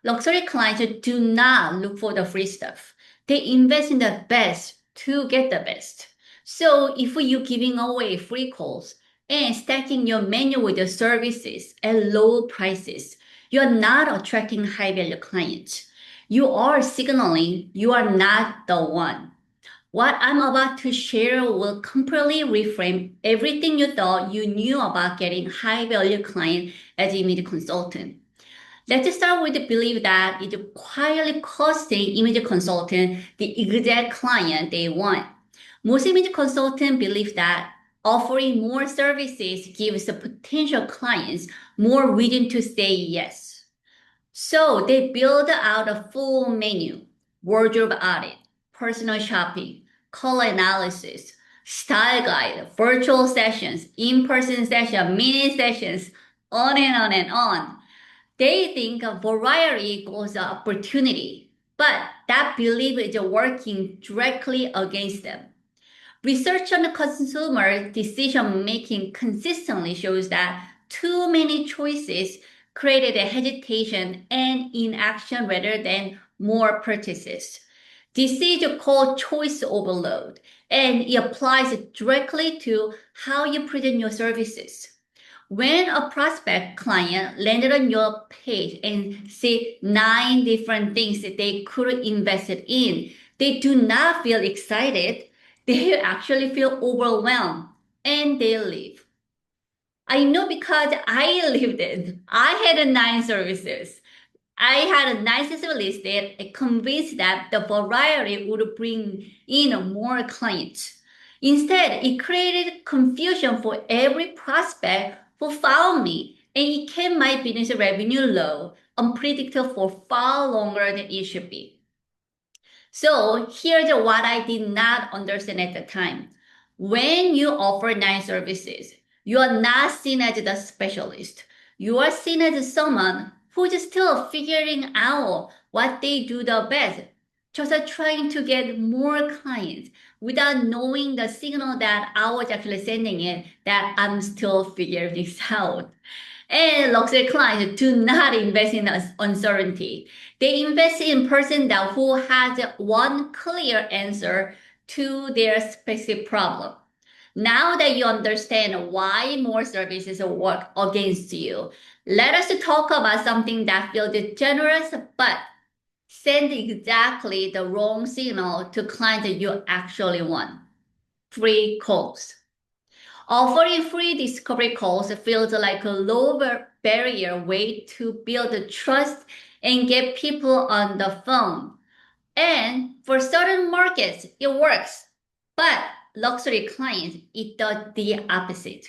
Luxury clients do not look for the free stuff. They invest in the best to get the best. So if you're giving away free calls and stacking your menu with the services at low prices, you're not attracting high value clients. You are signaling you are not the one. What I'm about to share will completely reframe everything you thought you knew about getting high value client as an image consultant. Let's start with the belief that it's quietly costing image consultant the exact client they want. Most image consultants believe that offering more services gives the potential clients more reason to say yes. So they build out a full menu, wardrobe audit, personal shopping, color analysis, style guide, virtual sessions, in-person sessions, mini sessions, on and on and on. They think a variety equals an opportunity, but that belief is working directly against them. Research on the consumer decision making consistently shows that too many choices created a hesitation and inaction rather than more purchases. This is called choice overload, and it applies directly to how you present your services. When a prospect client landed on your page and see 9 different things that they could invest in, they do not feel excited. They actually feel overwhelmed and they leave. I know because I lived it. I had 9 services. I had a nicest listed and convinced that the variety would bring in more clients. Instead, it created confusion for every prospect who found me, and it kept my business revenue low, unpredictable for far longer than it should be. So here's what I did not understand at the time. When you offer 9 services, you are not seen as the specialist. You are seen as someone who's still figuring out what they do the best, just trying to get more clients without knowing the signal that I was actually sending it that I'm still figuring this out. And luxury clients do not invest in uncertainty. They invest in person that who has one clear answer to their specific problem. Now that you understand why more services work against you, let us talk about something that feels generous but send exactly the wrong signal to clients that you actually want. Free calls. Offering free discovery calls feels like a lower barrier way to build trust and get people on the phone. And for certain markets, it works. But luxury clients, it does the opposite.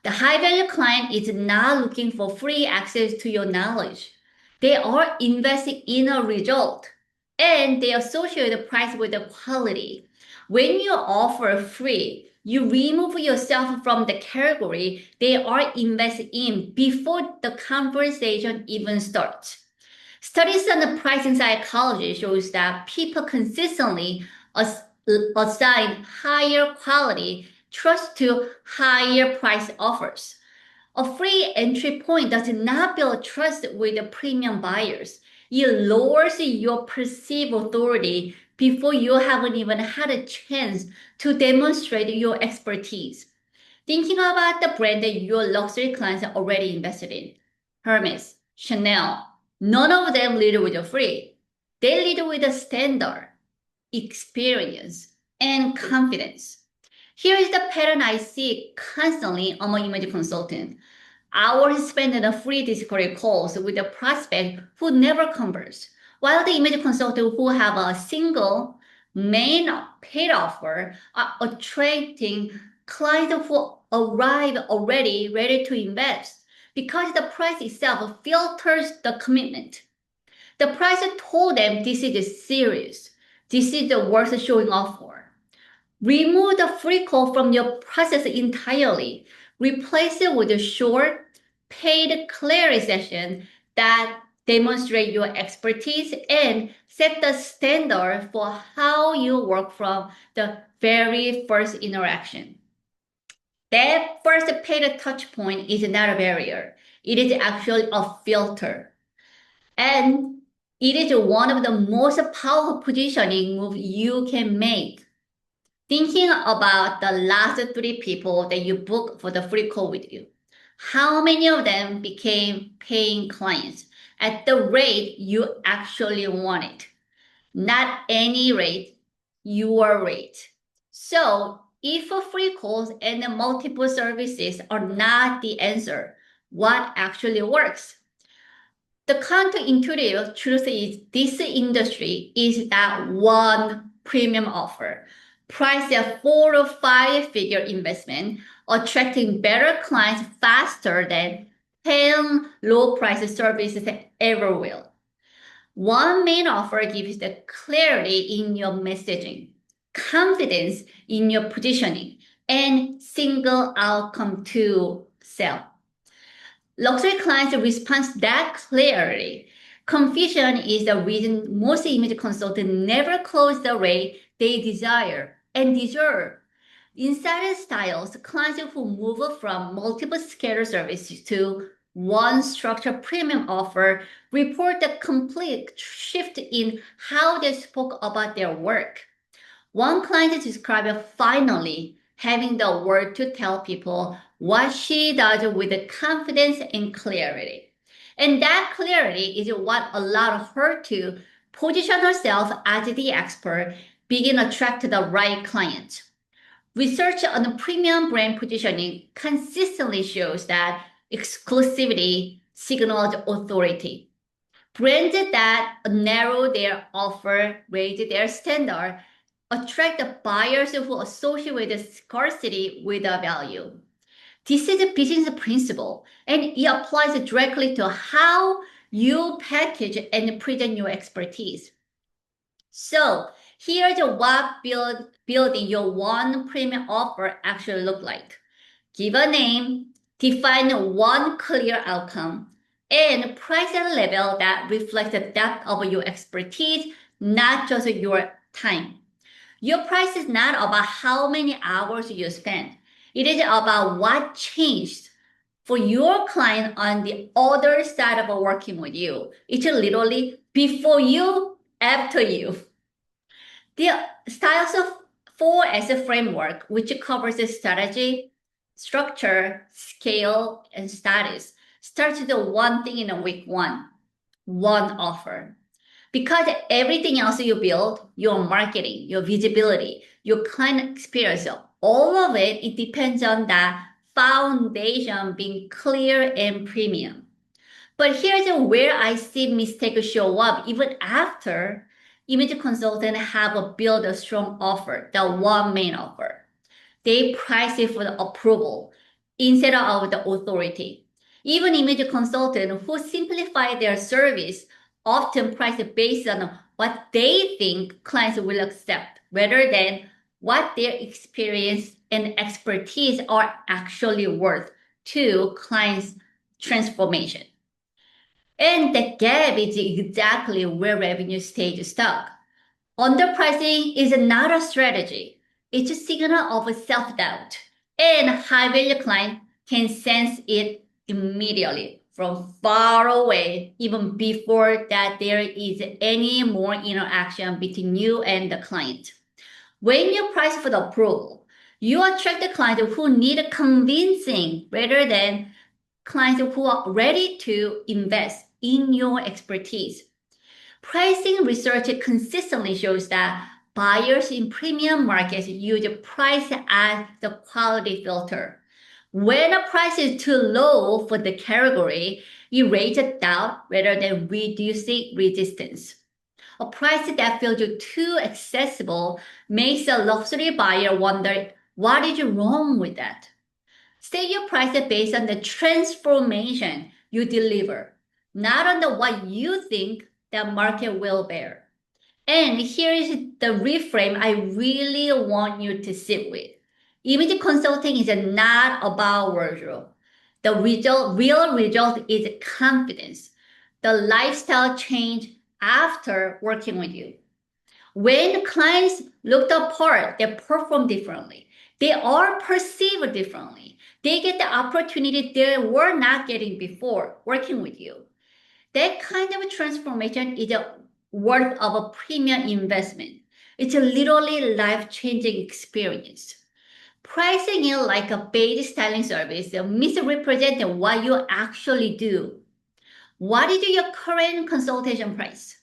The high value client is not looking for free access to your knowledge. They are investing in a result and they associate the price with the quality. When you offer free, you remove yourself from the category they are invested in before the conversation even starts. Studies on the pricing psychology shows that people consistently assign higher quality trust to higher price offers. A free entry point does not build trust with the premium buyers. It lowers your perceived authority before you haven't even had a chance to demonstrate your expertise. Thinking about the brand that your luxury clients are already invested in. Hermes, Chanel, none of them lead with a free. They lead with a standard, experience, and confidence. Here is the pattern I see constantly among image consultant. Hours spent in a free discovery calls with a prospect who never converts, while the image consultant who have a single main paid offer are attracting clients who arrive already ready to invest because the price itself filters the commitment. The price told them this is serious. This is the worth showing off for. Remove the free call from your process entirely. Replace it with a short, paid clarity session that demonstrate your expertise and set the standard for how you work from the very first interaction. That first paid touch point is not a barrier. It is actually a filter. And it is one of the most powerful positioning moves you can make. Thinking about the last 3 people that you booked for the free call with you, how many of them became paying clients at the rate you actually wanted? Not any rate, your rate. So if free calls and multiple services are not the answer, what actually works? The counterintuitive truth is this industry is that one premium offer, priced at 4 or 5 figure investment, attracting better clients faster than 10 low price services ever will. One main offer gives the clarity in your messaging, confidence in your positioning, and single outcome to sell. Luxury clients respond to that clearly. Confusion is the reason most image consultants never close the rate they desire and deserve. Inside styles, clients who move from multiple scatter services to one structured premium offer report a complete shift in how they spoke about their work. One client described finally having the word to tell people what she does with confidence and clarity. And that clarity is what allowed her to position herself as the expert, begin to attract the right client. Research on premium brand positioning consistently shows that exclusivity signals authority. Brands that narrow their offer, raise their standard, attract the buyers who associate with the scarcity with the value. This is a business principle, and it applies directly to how you package and present your expertise. So here's what building your one premium offer actually look like. Give a name, define one clear outcome, and price at a level that reflects the depth of your expertise, not just your time. Your price is not about how many hours you spend. It is about what changed for your client on the other side of working with you. It's literally before you, after you. The styles of 4S framework, which covers the strategy, structure, scale, and status, starts with the one thing in a week one offer. Because everything else you build, your marketing, your visibility, your client experience, all of it, it depends on that foundation being clear and premium. But here's where I see mistakes show up even after image consultants have built a strong offer, the one main offer. They price it for the approval instead of the authority. Even image consultants who simplify their service often price it based on what they think clients will accept rather than what their experience and expertise are actually worth to clients' transformation. And the gap is exactly where revenue stays stuck. Underpricing is not a strategy. It's a signal of self-doubt. And high-value client can sense it immediately from far away, even before that there is any more interaction between you and the client. When you price for the approval, you attract the client who need convincing rather than clients who are ready to invest in your expertise. Pricing research consistently shows that buyers in premium markets use price as the quality filter. When a price is too low for the category, it raises doubt rather than reducing resistance. A price that feels too accessible makes a luxury buyer wonder what is wrong with that. Set your price based on the transformation you deliver, not on the what you think the market will bear. And here is the reframe I really want you to sit with. Image consulting is not about wardrobe. The real result is confidence, the lifestyle change after working with you. When clients look the part, they perform differently. They are perceived differently. They get the opportunity they were not getting before working with you. that kind of transformation is worth of a premium investment. It's a literally life-changing experience. Pricing it like a paid styling service misrepresents what you actually do. What is your current consultation price?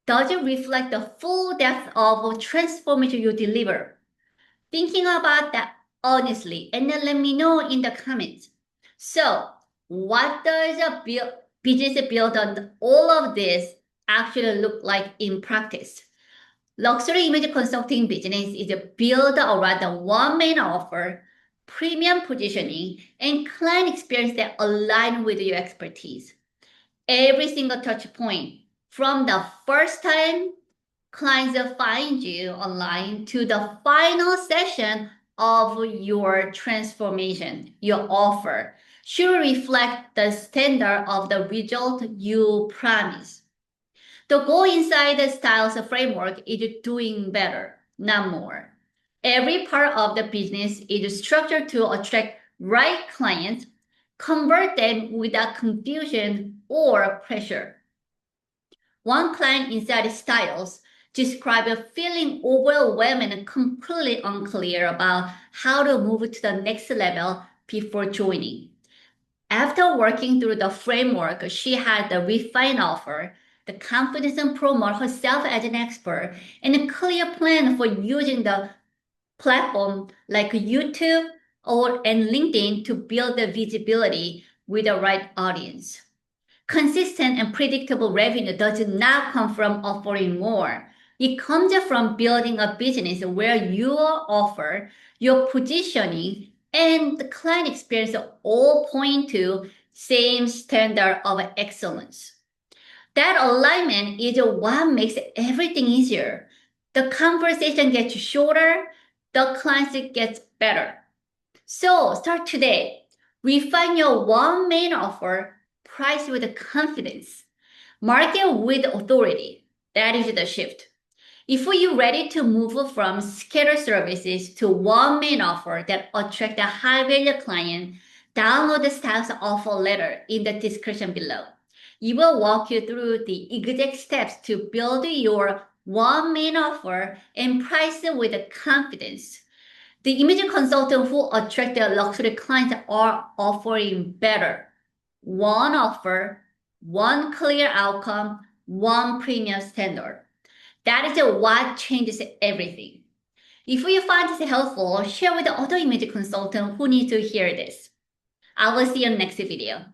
Does it reflect the full depth of transformation you deliver? Thinking about that honestly, and then let me know in the comments. So, what does a business built on all of this actually look like in practice? Luxury image consulting business is built around the one main offer, premium positioning, and client experience that align with your expertise. Every single touch point, from the first time clients find you online to the final session of your transformation, your offer, should reflect the standard of the result you promise. The goal inside the styles framework is doing better, not more. Every part of the business is structured to attract right clients, convert them without confusion or pressure. One client inside Styles described feeling overwhelmed and completely unclear about how to move to the next level before joining. After working through the framework, she had the refined offer, the confidence to promote herself as an expert, and a clear plan for using the platform like YouTube and LinkedIn to build the visibility with the right audience. Consistent and predictable revenue does not come from offering more. It comes from building a business where your offer, your positioning, and the client experience all point to same standard of excellence. That alignment is what makes everything easier. The conversation gets shorter, the client gets better. So start today. Refine your one main offer, price with confidence, market with authority. That is the shift. If you're ready to move from scattered services to one main offer that attracts a high-value client, download the Styles offer letter in the description below. It will walk you through the exact steps to build your one main offer and price it with confidence. The image consultant who attract the luxury clients are offering better. One offer, one clear outcome, one premium standard. That is what changes everything. If you find this helpful, share with the other image consultant who need to hear this. I will see you in the next video.